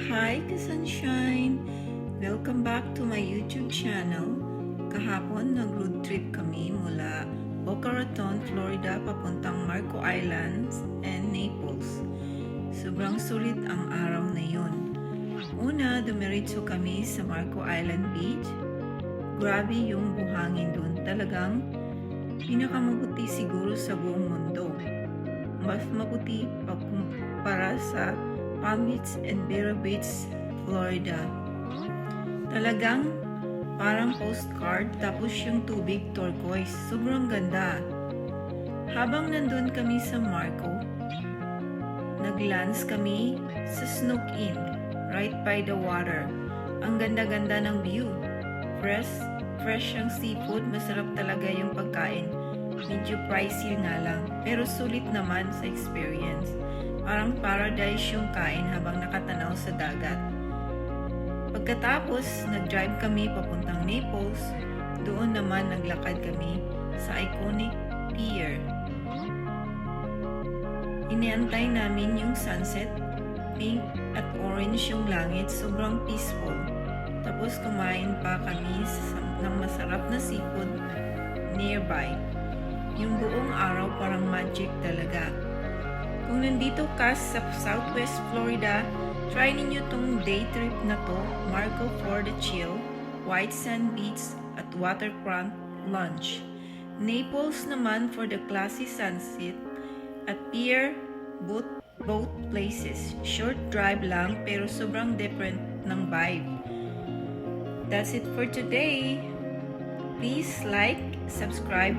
Hi ka-sunshine! Welcome back to my YouTube channel. Kahapon nag-road trip kami mula Boca Raton, Florida papuntang Marco Islands and Naples. Sobrang sulit ang araw na yun. Una, dumiretso kami sa Marco Island Beach. Grabe yung buhangin dun. Talagang pinakamabuti siguro sa buong mundo. Mas mabuti pa kumpara sa Palm Beach and Vero Beach, Florida. Talagang parang postcard, tapos yung tubig turquoise. Sobrang ganda. Habang nandun kami sa Marco, nag-lunch kami sa Snook Inn, right by the water. Ang ganda-ganda ng view. Fresh ang seafood, masarap talaga yung pagkain. Medyo pricey nga lang, pero sulit naman sa experience. Parang paradise yung kain habang nakatanaw sa dagat. Pagkatapos, nag-drive kami papuntang Naples. Doon naman naglakad kami sa iconic pier. Iniantay namin yung sunset. Pink at orange yung langit, sobrang peaceful. Tapos kumain pa kami ng masarap na seafood nearby. Yung buong araw parang magic talaga. Kung nandito ka sa Southwest Florida, try ninyo tong day trip na to, Marco for the chill, white sand beach at waterfront lunch. Naples naman for the classy sunset at pier, both places. Short drive lang pero sobrang different ng vibe. That's it for today. Please like, subscribe,